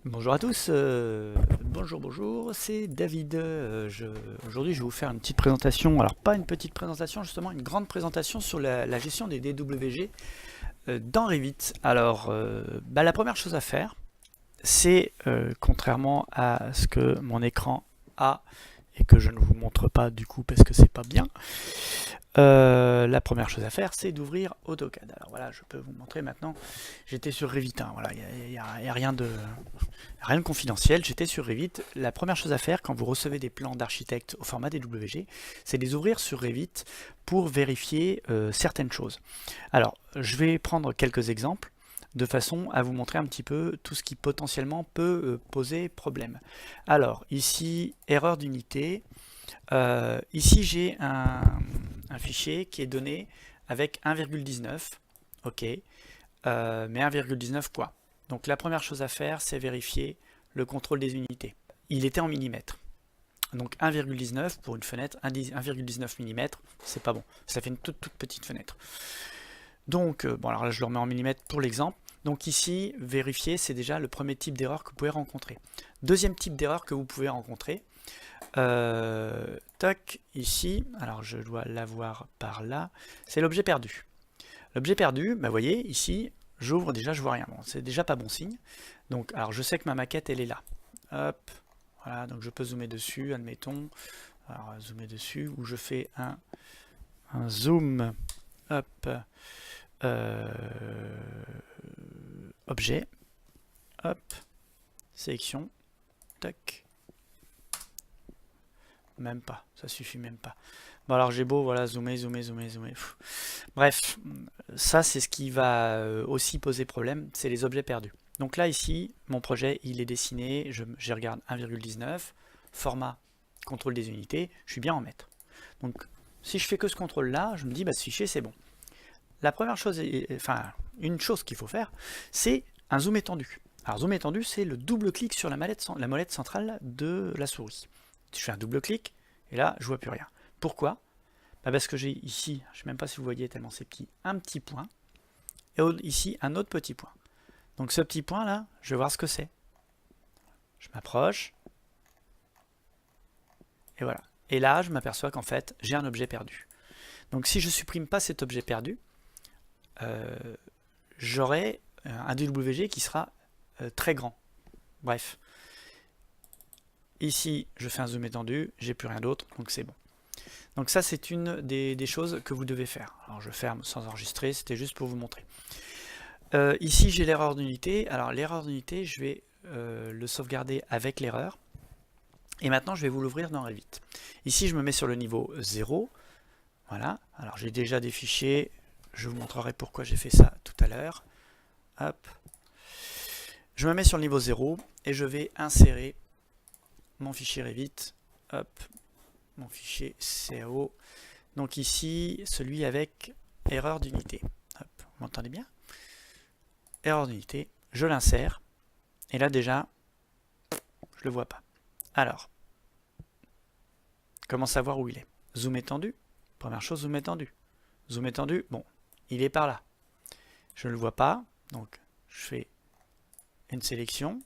Bonjour à tous, bonjour, c'est David. Aujourd'hui, je vais vous faire une petite présentation. Alors, pas une petite présentation, justement, une grande présentation sur la gestion des DWG dans Revit. Alors, la première chose à faire, c'est, contrairement à ce que mon écran a et que je ne vous montre pas du coup parce que c'est pas bien, la première chose à faire, c'est d'ouvrir AutoCAD. Alors voilà, je peux vous montrer maintenant. J'étais sur Revit, hein, voilà, il n'y a rien de confidentiel. J'étais sur Revit. La première chose à faire quand vous recevez des plans d'architecte au format DWG, c'est de les ouvrir sur Revit pour vérifier certaines choses. Alors, je vais prendre quelques exemples de façon à vous montrer un petit peu tout ce qui potentiellement peut poser problème. Alors, ici, erreur d'unité. Ici, j'ai un fichier qui est donné avec 1,19, ok, mais 1,19 quoi? Donc la première chose à faire, c'est vérifier le contrôle des unités. Il était en millimètres. Donc 1,19 pour une fenêtre, 1,19 mm, c'est pas bon. Ça fait une toute petite fenêtre. Donc, bon, alors là, je le remets en millimètres pour l'exemple. Donc ici, vérifier, c'est déjà le premier type d'erreur que vous pouvez rencontrer. Deuxième type d'erreur que vous pouvez rencontrer, toc, ici, alors je dois l'avoir par là, c'est l'objet perdu. L'objet perdu, vous voyez, ici, j'ouvre déjà, je vois rien. Bon, c'est déjà pas bon signe. Donc, alors je sais que ma maquette, elle est là. Hop, voilà, donc je peux zoomer dessus, admettons. Alors, zoomer dessus, ou je fais un zoom, hop, euh, objet, hop, sélection, tac, même pas, ça suffit même pas. Bon alors j'ai beau, voilà, zoomer. Bref, ça c'est ce qui va aussi poser problème, c'est les objets perdus. Donc là ici, mon projet il est dessiné, je regarde 1,19, format, contrôle des unités, je suis bien en mètres. Donc si je fais que ce contrôle là, je me dis ce fichier c'est bon. La première chose, une chose qu'il faut faire, c'est un zoom étendu. Alors zoom étendu, c'est le double clic sur la molette centrale de la souris. Je fais un double clic et là je vois plus rien. Pourquoi? Parce que j'ai ici, je ne sais même pas si vous voyez tellement c'est petit, un petit point et ici un autre petit point. Donc ce petit point là, je vais voir ce que c'est. Je m'approche et voilà. Et là, je m'aperçois qu'en fait, j'ai un objet perdu. Donc si je ne supprime pas cet objet perdu, j'aurai un DWG qui sera très grand. Bref. Ici, je fais un zoom étendu, j'ai plus rien d'autre, donc c'est bon. Donc ça, c'est une des choses que vous devez faire. Alors je ferme sans enregistrer, c'était juste pour vous montrer. Ici, j'ai l'erreur d'unité. Alors l'erreur d'unité, je vais le sauvegarder avec l'erreur. Et maintenant, je vais vous l'ouvrir dans Revit. Ici, je me mets sur le niveau 0. Voilà. Alors j'ai déjà des fichiers. Je vous montrerai pourquoi j'ai fait ça tout à l'heure. Hop. Je me mets sur le niveau 0 et je vais insérer mon fichier Revit. Hop. Mon fichier CAO. Donc ici, celui avec erreur d'unité. Vous m'entendez bien? Erreur d'unité. Je l'insère. Et là déjà, je le vois pas. Alors, comment savoir où il est? Zoom étendu. Première chose, zoom étendu. Zoom étendu, bon, il est par là. Je ne le vois pas, donc je fais une sélection.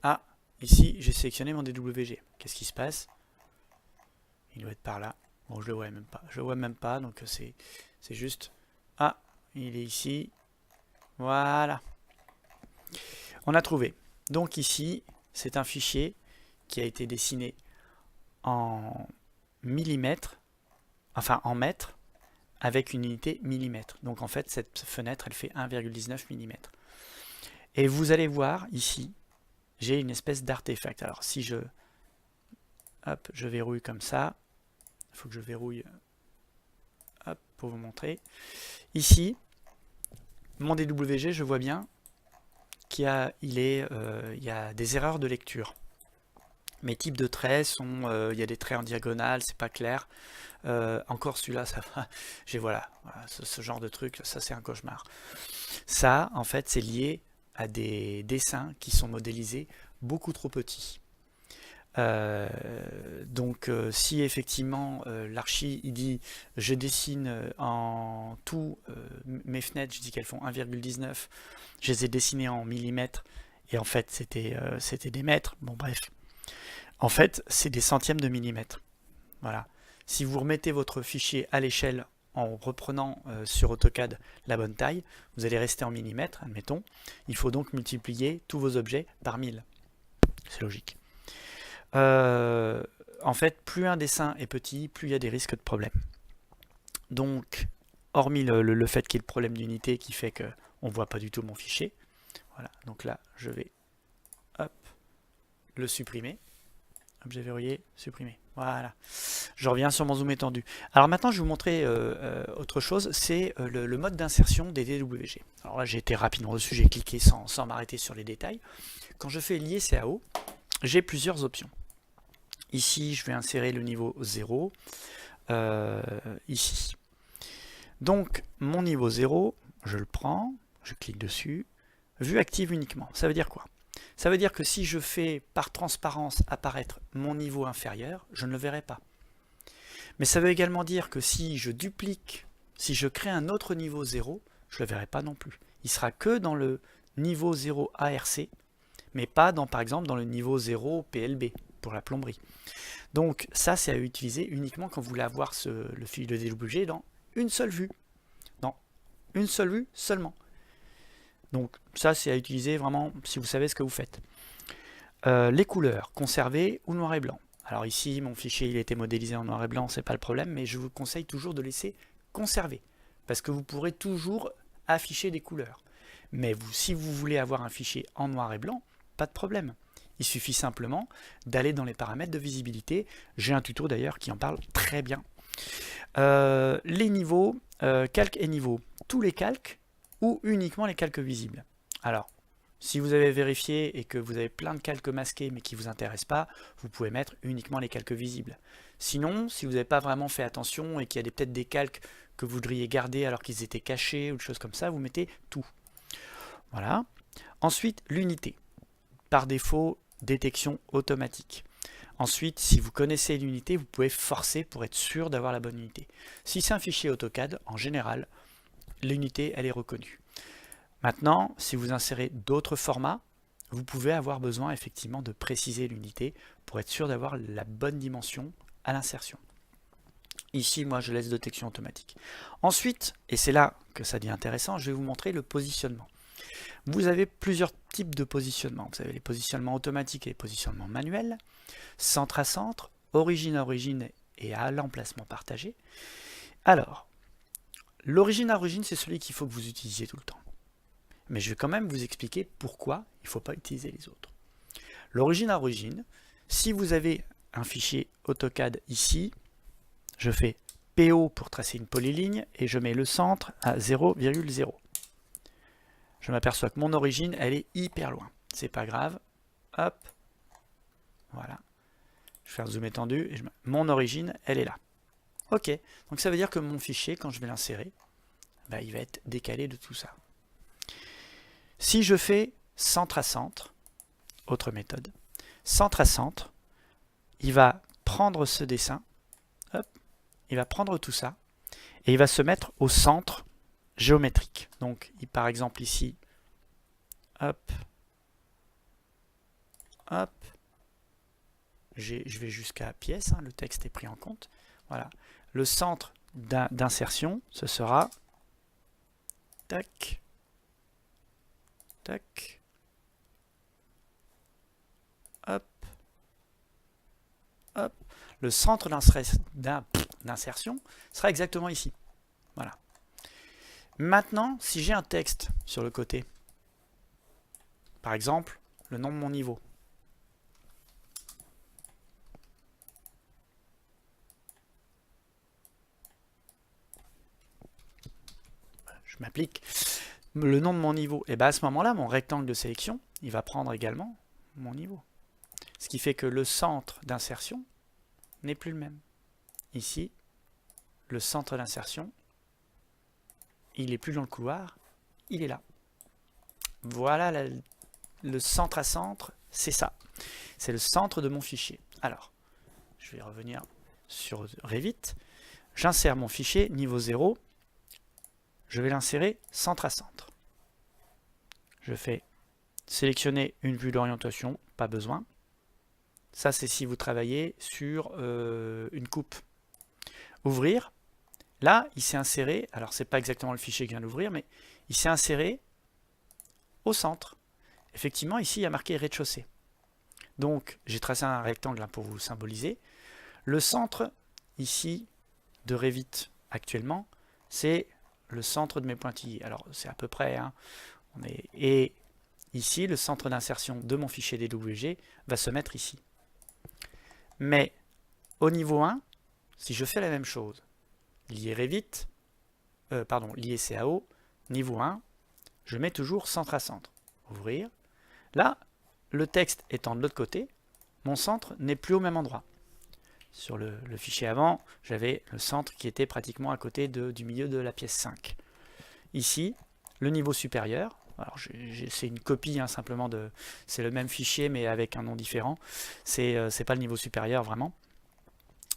Ah, ici, j'ai sélectionné mon DWG. Qu'est-ce qui se passe? Il doit être par là. Bon, je le vois même pas. Je le vois même pas, donc c'est juste... Ah, il est ici. Voilà. On a trouvé. Donc ici, c'est un fichier qui a été dessiné en millimètres, enfin en mètres, avec une unité millimètre. Donc en fait, cette fenêtre, elle fait 1,19 mm. Et vous allez voir ici, j'ai une espèce d'artefact. Alors si je verrouille comme ça, il faut que je verrouille pour vous montrer. Ici, mon DWG, je vois bien qu'il y a des erreurs de lecture. Mes types de traits sont, il y a des traits en diagonale, c'est pas clair. Encore celui-là, ça va. Voilà, ce genre de truc, ça c'est un cauchemar. Ça, en fait, c'est lié à des dessins qui sont modélisés beaucoup trop petits. Donc si effectivement l'archi il dit je dessine en tout mes fenêtres, je dis qu'elles font 1,19, je les ai dessinées en millimètres Et en fait, c'était des mètres. Bon, bref. En fait, c'est des centièmes de millimètre. Voilà. Si vous remettez votre fichier à l'échelle en reprenant sur AutoCAD la bonne taille, vous allez rester en millimètres, admettons. Il faut donc multiplier tous vos objets par 1000. C'est logique. En fait, plus un dessin est petit, plus il y a des risques de problème. Donc, hormis le fait qu'il y ait le problème d'unité qui fait qu'on ne voit pas du tout mon fichier. Voilà, donc là, je vais hop, le supprimer. Objet verrouillé, supprimer. Voilà. Je reviens sur mon zoom étendu. Alors maintenant, je vais vous montrer autre chose, c'est le mode d'insertion des DWG. Alors là, j'ai été rapidement dessus, j'ai cliqué sans m'arrêter sur les détails. Quand je fais lier CAO, j'ai plusieurs options. Ici, je vais insérer le niveau 0, ici. Donc, mon niveau 0, je le prends, je clique dessus, vue active uniquement. Ça veut dire quoi? Ça veut dire que si je fais par transparence apparaître mon niveau inférieur, je ne le verrai pas. Mais ça veut également dire que si je duplique, si je crée un autre niveau 0, je ne le verrai pas non plus. Il sera que dans le niveau 0 ARC, mais pas dans, par exemple, dans le niveau 0 PLB pour la plomberie. Donc ça, c'est à utiliser uniquement quand vous voulez avoir le fichier de DWG dans une seule vue. Dans une seule vue seulement. Donc ça, c'est à utiliser vraiment si vous savez ce que vous faites. Les couleurs, conserver ou noir et blanc. Alors ici, mon fichier il a été modélisé en noir et blanc, c'est pas le problème, mais je vous conseille toujours de laisser conserver, parce que vous pourrez toujours afficher des couleurs. Mais si vous voulez avoir un fichier en noir et blanc, pas de problème. Il suffit simplement d'aller dans les paramètres de visibilité. J'ai un tuto d'ailleurs qui en parle très bien. Les niveaux, calque et niveau, tous les calques ou uniquement les calques visibles. Alors, si vous avez vérifié et que vous avez plein de calques masqués mais qui ne vous intéressent pas, vous pouvez mettre uniquement les calques visibles. Sinon, si vous n'avez pas vraiment fait attention et qu'il y a peut-être des calques que vous voudriez garder alors qu'ils étaient cachés ou des choses comme ça, vous mettez tout. Voilà. Ensuite, l'unité. Par défaut, détection automatique. Ensuite, si vous connaissez l'unité, vous pouvez forcer pour être sûr d'avoir la bonne unité. Si c'est un fichier AutoCAD, en général, l'unité, elle est reconnue. Maintenant, si vous insérez d'autres formats, vous pouvez avoir besoin effectivement de préciser l'unité pour être sûr d'avoir la bonne dimension à l'insertion. Ici, moi, je laisse détection automatique. Ensuite, et c'est là que ça devient intéressant, je vais vous montrer le positionnement. Vous avez plusieurs types de positionnement. Vous avez les positionnements automatiques et les positionnements manuels, centre à centre, origine à origine et à l'emplacement partagé. Alors, l'origine à origine, c'est celui qu'il faut que vous utilisiez tout le temps. Mais je vais quand même vous expliquer pourquoi il ne faut pas utiliser les autres. L'origine à origine, si vous avez un fichier AutoCAD ici, je fais PO pour tracer une polyligne et je mets le centre à 0,0. Je m'aperçois que mon origine, elle est hyper loin. C'est pas grave. Hop. Voilà. Je vais faire zoom étendu. Et mon origine, elle est là. Ok. Donc ça veut dire que mon fichier, quand je vais l'insérer, bah, il va être décalé de tout ça. Si je fais centre à centre, autre méthode, centre à centre, il va prendre ce dessin, hop, il va prendre tout ça, et il va se mettre au centre géométrique. Donc, par exemple ici, hop, hop, je vais jusqu'à pièce, hein, le texte est pris en compte. Voilà, le centre d'insertion, ce sera, tac, tac, hop, hop. Le centre d'insertion sera exactement ici. Voilà. Maintenant, si j'ai un texte sur le côté, par exemple, le nom de mon niveau, je m'applique le nom de mon niveau, et bien à ce moment-là, mon rectangle de sélection, il va prendre également mon niveau. Ce qui fait que le centre d'insertion n'est plus le même. Ici, le centre d'insertion, il n'est plus dans le couloir, il est là. Voilà le centre à centre, c'est ça. C'est le centre de mon fichier. Alors, je vais revenir sur Revit. J'insère mon fichier niveau 0. Je vais l'insérer centre à centre. Je fais sélectionner une vue d'orientation, pas besoin. Ça, c'est si vous travaillez sur une coupe. Ouvrir. Là, il s'est inséré, alors c'est pas exactement le fichier que je viens d'ouvrir, mais il s'est inséré au centre. Effectivement, ici, il y a marqué rez-de-chaussée. Donc, j'ai tracé un rectangle pour vous symboliser. Le centre, ici, de Revit actuellement, c'est le centre de mes pointillés. Alors, c'est à peu près, hein, et ici, le centre d'insertion de mon fichier DWG va se mettre ici. Mais au niveau 1, si je fais la même chose, lié Revit, lié CAO, niveau 1, je mets toujours centre à centre. Ouvrir. Là, le texte étant de l'autre côté, mon centre n'est plus au même endroit. Sur le fichier avant, j'avais le centre qui était pratiquement à côté du milieu de la pièce 5. Ici, le niveau supérieur, alors c'est une copie hein, simplement de... C'est le même fichier mais avec un nom différent. C'est pas le niveau supérieur vraiment.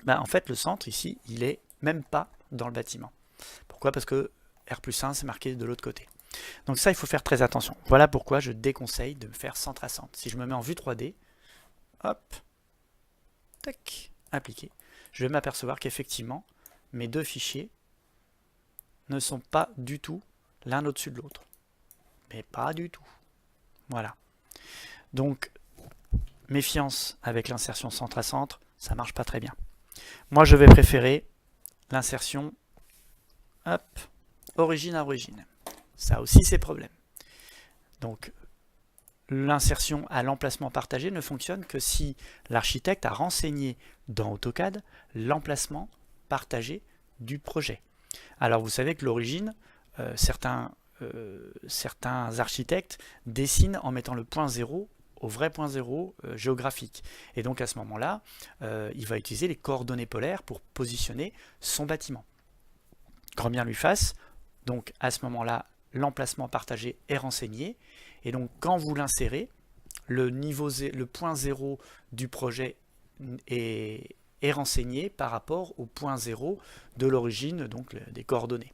En fait, le centre ici, il est même pas dans le bâtiment. Pourquoi? Parce que R+1, c'est marqué de l'autre côté. Donc ça, il faut faire très attention. Voilà pourquoi je déconseille de faire centre à centre. Si je me mets en vue 3D, hop, tac, appliquer, je vais m'apercevoir qu'effectivement, mes deux fichiers ne sont pas du tout l'un au-dessus de l'autre. Mais pas du tout. Voilà. Donc, méfiance avec l'insertion centre à centre, ça marche pas très bien. Moi, je vais préférer l'insertion origine à origine. Ça a aussi ses problèmes. Donc, l'insertion à l'emplacement partagé ne fonctionne que si l'architecte a renseigné dans AutoCAD l'emplacement partagé du projet. Alors, vous savez que l'origine, certains architectes dessinent en mettant le point 0 au vrai point 0 géographique. Et donc, à ce moment-là, il va utiliser les coordonnées polaires pour positionner son bâtiment. Grand bien lui fasse. Donc, à ce moment-là, l'emplacement partagé est renseigné. Et donc, quand vous l'insérez, le point 0 du projet est renseigné par rapport au point 0 de l'origine, donc des coordonnées.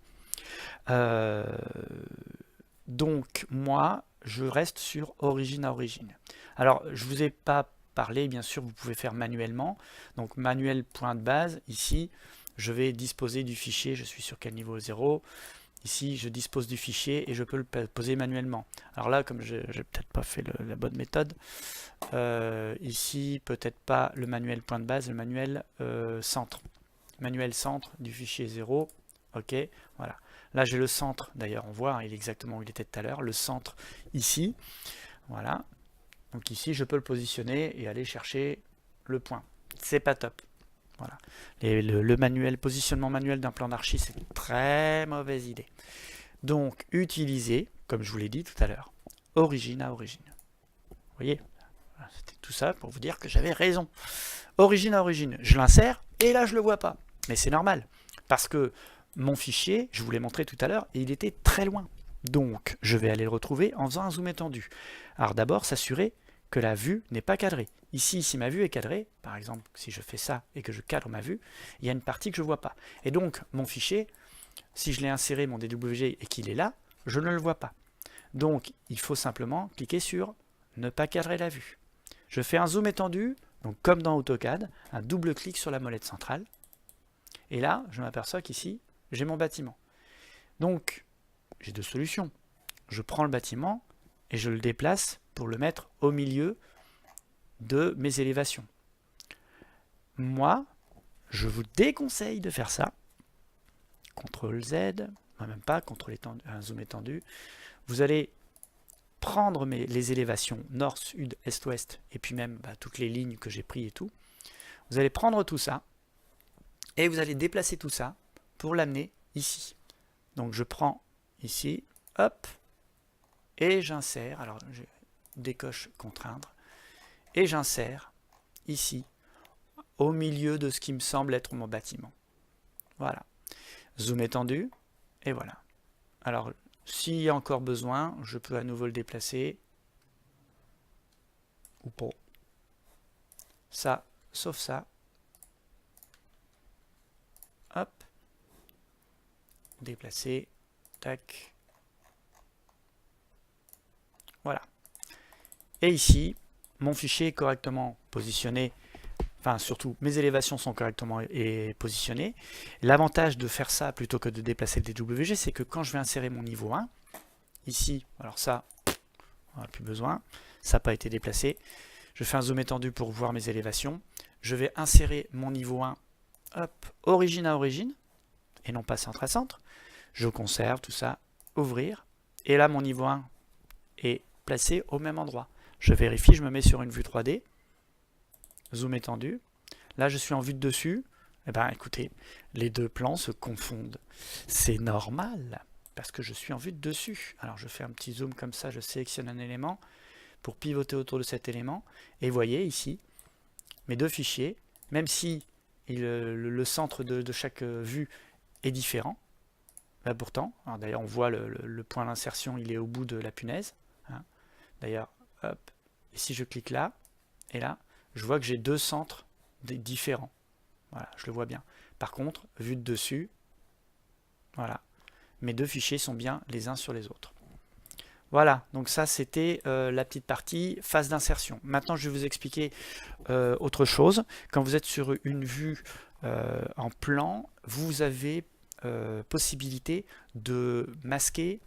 Donc, moi, je reste sur origine à origine. Alors, je ne vous ai pas parlé, bien sûr, vous pouvez faire manuellement. Donc, manuel point de base, ici, je vais disposer du fichier, je suis sur quel niveau 0. Ici, je dispose du fichier et je peux le poser manuellement. Alors là, comme je n'ai peut-être pas fait la bonne méthode, ici, peut-être pas le manuel point de base, le manuel centre. Manuel centre du fichier 0. Ok, voilà. Là, j'ai le centre, d'ailleurs, on voit, il est exactement où il était tout à l'heure, le centre ici. Voilà. Donc ici, je peux le positionner et aller chercher le point. C'est pas top. Voilà. Le manuel, positionnement manuel d'un plan d'archi, c'est une très mauvaise idée. Donc, utilisez, comme je vous l'ai dit tout à l'heure, origine à origine. Vous voyez, c'était tout ça pour vous dire que j'avais raison. Origine à origine, je l'insère et là, je ne le vois pas. Mais c'est normal, parce que mon fichier, je vous l'ai montré tout à l'heure, et il était très loin. Donc, je vais aller le retrouver en faisant un zoom étendu. Alors d'abord, s'assurer que la vue n'est pas cadrée. Ici, si ma vue est cadrée, par exemple, si je fais ça et que je cadre ma vue, il y a une partie que je ne vois pas. Et donc, mon fichier, si je l'ai inséré, mon DWG, et qu'il est là, je ne le vois pas. Donc, il faut simplement cliquer sur « Ne pas cadrer la vue ». Je fais un zoom étendu, donc comme dans AutoCAD, un double clic sur la molette centrale. Et là, je m'aperçois qu'ici, j'ai mon bâtiment. Donc, j'ai deux solutions. Je prends le bâtiment et je le déplace pour le mettre au milieu de mes élévations. Moi, je vous déconseille de faire ça. CTRL Z, même pas, CTRL un zoom étendu. Vous allez prendre les élévations nord, sud, est, ouest, et puis même toutes les lignes que j'ai prises et tout. Vous allez prendre tout ça, et vous allez déplacer tout ça pour l'amener ici. Donc je prends ici, hop, et j'insère, alors je décoche contraindre, et j'insère ici, au milieu de ce qui me semble être mon bâtiment. Voilà. Zoom étendu, et voilà. Alors, s'il y a encore besoin, je peux à nouveau le déplacer, ou pas. Ça, sauf ça. Hop. Déplacer. Tac. Voilà. Et ici, mon fichier est correctement positionné. Enfin, surtout, mes élévations sont correctement positionnées. L'avantage de faire ça plutôt que de déplacer le DWG, c'est que quand je vais insérer mon niveau 1, ici, alors ça, on n'a plus besoin, ça n'a pas été déplacé. Je fais un zoom étendu pour voir mes élévations. Je vais insérer mon niveau 1, hop, origine à origine, et non pas centre à centre. Je conserve tout ça, ouvrir, et là mon niveau 1 est placé au même endroit. Je vérifie, je me mets sur une vue 3D, zoom étendu. Là, je suis en vue de dessus. Eh bien, écoutez, les deux plans se confondent. C'est normal, parce que je suis en vue de dessus. Alors, je fais un petit zoom comme ça, je sélectionne un élément pour pivoter autour de cet élément. Et vous voyez ici, mes deux fichiers, même si le centre de chaque vue est différent, là pourtant, d'ailleurs, on voit le point d'insertion, il est au bout de la punaise. Hein. D'ailleurs, hop, et si je clique là, et là, je vois que j'ai deux centres différents. Voilà, je le vois bien. Par contre, vue de dessus, voilà, mes deux fichiers sont bien les uns sur les autres. Voilà, donc ça c'était la petite partie phase d'insertion. Maintenant, je vais vous expliquer autre chose. Quand vous êtes sur une vue en plan, vous avez possibilité de masquer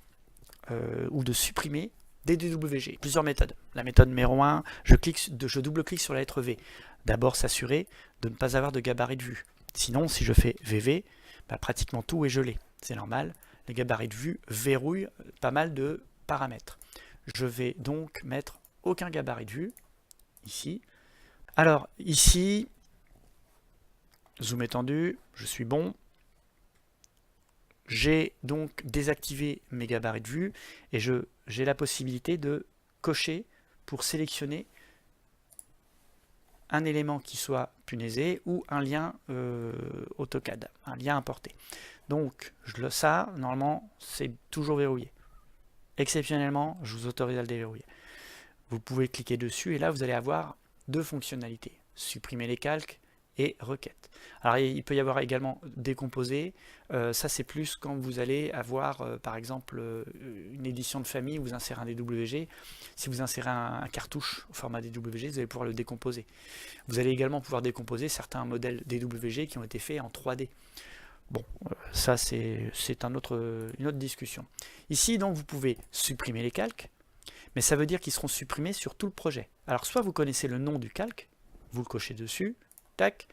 ou de supprimer des DWG. Plusieurs méthodes. La méthode numéro 1, je double-clique sur la lettre V. D'abord s'assurer de ne pas avoir de gabarit de vue. Sinon, si je fais VV, bah, pratiquement tout est gelé. C'est normal. Les gabarits de vue verrouillent pas mal de paramètres. Je vais donc mettre aucun gabarit de vue, ici. Alors, ici, zoom étendu, je suis bon. J'ai donc désactivé mes gabarits de vue et j'ai la possibilité de cocher pour sélectionner un élément qui soit punaisé ou un lien AutoCAD, un lien importé. Donc ça, normalement, c'est toujours verrouillé. Exceptionnellement, je vous autorise à le déverrouiller. Vous pouvez cliquer dessus et là, vous allez avoir deux fonctionnalités. Supprimer les calques et requête. Alors il peut y avoir également décomposé, ça c'est plus quand vous allez avoir par exemple une édition de famille, vous insérez un DWG, si vous insérez un cartouche au format DWG, vous allez pouvoir le décomposer. Vous allez également pouvoir décomposer certains modèles DWG qui ont été faits en 3D. Bon, ça c'est une autre discussion. Ici donc vous pouvez supprimer les calques, mais ça veut dire qu'ils seront supprimés sur tout le projet. Alors soit vous connaissez le nom du calque, vous le cochez dessus, tac,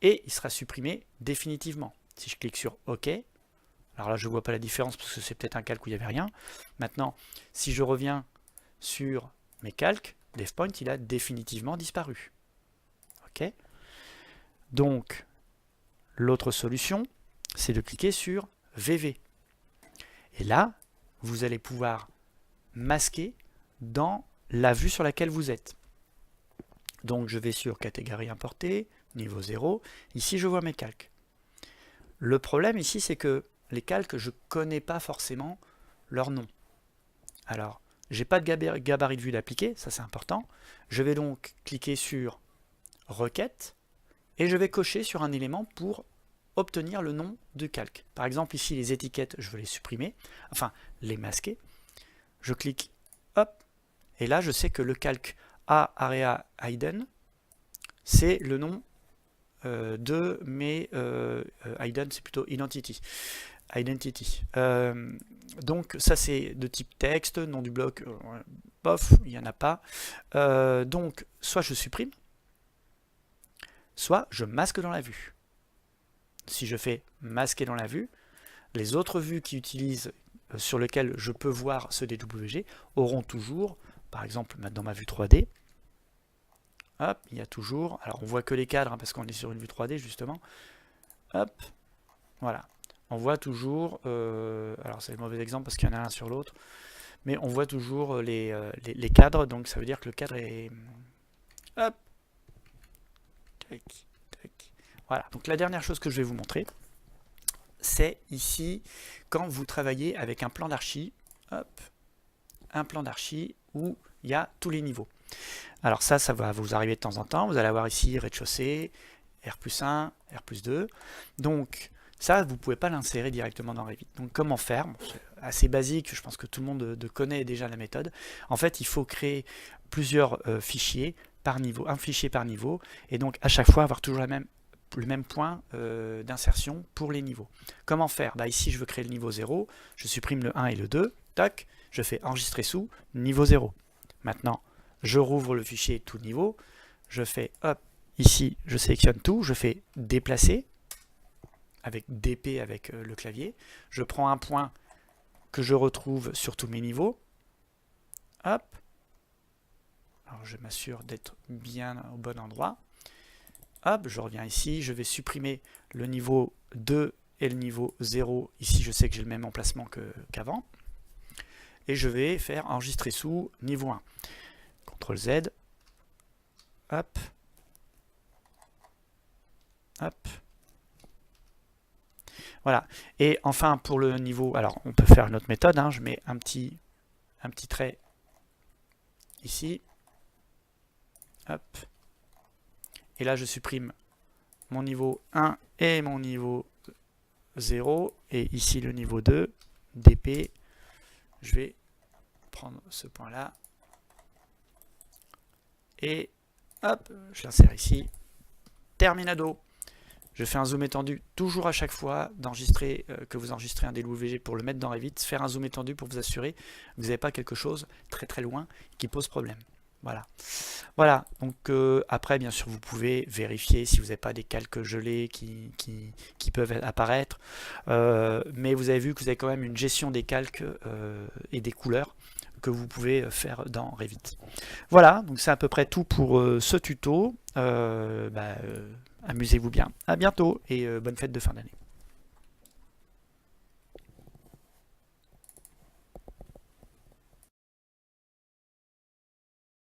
et il sera supprimé définitivement. Si je clique sur OK, alors là je ne vois pas la différence parce que c'est peut-être un calque où il n'y avait rien. Maintenant, si je reviens sur mes calques, DevPoint, il a définitivement disparu. OK. Donc, l'autre solution, c'est de cliquer sur VV. Et là, vous allez pouvoir masquer dans la vue sur laquelle vous êtes. Donc je vais sur catégorie importée, niveau 0. Ici, je vois mes calques. Le problème ici, c'est que les calques, je ne connais pas forcément leur nom. Alors, j'ai pas de gabarit de vue d'appliquer, ça c'est important. Je vais donc cliquer sur requête et je vais cocher sur un élément pour obtenir le nom du calque. Par exemple, ici, les étiquettes, je veux les supprimer, enfin, les masquer. Je clique, hop, et là, je sais que le calque A-Area Hidden, c'est le nom de mes Hidden, c'est plutôt Identity. Donc ça c'est de type texte, nom du bloc, bof, il n'y en a pas. Donc soit je supprime, soit je masque dans la vue. Si je fais masquer dans la vue, les autres vues qui utilisent, sur lesquelles je peux voir ce DWG, auront toujours, par exemple dans ma vue 3D, hop, il y a toujours, alors on voit que les cadres, hein, parce qu'on est sur une vue 3D justement, hop, voilà, on voit toujours, alors c'est le mauvais exemple parce qu'il y en a un sur l'autre, mais on voit toujours les cadres, donc ça veut dire que le cadre est, hop, tac, tac. Voilà, donc la dernière chose que je vais vous montrer, c'est ici, quand vous travaillez avec un plan d'archi, hop, un plan d'archi où il y a tous les niveaux. Alors ça va vous arriver de temps en temps. Vous allez avoir ici rez-de-chaussée, R+1, R+2. Donc ça, vous ne pouvez pas l'insérer directement dans Revit. Donc comment faire? Bon, c'est assez basique, je pense que tout le monde connaît déjà la méthode. En fait, il faut créer plusieurs fichiers par niveau, un fichier par niveau, et donc à chaque fois avoir toujours le même point d'insertion pour les niveaux. Comment faire? Ici, je veux créer le niveau 0, je supprime le 1 et le 2, tac, je fais enregistrer sous, niveau 0. Maintenant, je rouvre le fichier tout niveau, je fais, hop, ici, je sélectionne tout, je fais déplacer, avec DP avec le clavier, je prends un point que je retrouve sur tous mes niveaux, hop, alors je m'assure d'être bien au bon endroit, hop, je reviens ici, je vais supprimer le niveau 2 et le niveau 0, ici je sais que j'ai le même emplacement qu'avant, et je vais faire enregistrer sous niveau 1. CTRL Z, hop, hop, voilà. Et enfin pour le niveau, alors on peut faire une autre méthode, je mets un petit trait ici, hop, et là je supprime mon niveau 1 et mon niveau 0, et ici le niveau 2, DP, je vais prendre ce point là, et hop, je l'insère ici, terminado. Je fais un zoom étendu toujours à chaque fois d'enregistrer, que vous enregistrez un DWG pour le mettre dans Revit, faire un zoom étendu pour vous assurer que vous n'avez pas quelque chose très très loin qui pose problème. Voilà. Voilà, donc après bien sûr vous pouvez vérifier si vous n'avez pas des calques gelés qui peuvent apparaître, mais vous avez vu que vous avez quand même une gestion des calques et des couleurs que vous pouvez faire dans Revit. Voilà, donc c'est à peu près tout pour ce tuto. Amusez-vous bien, à bientôt et bonne fête de fin d'année.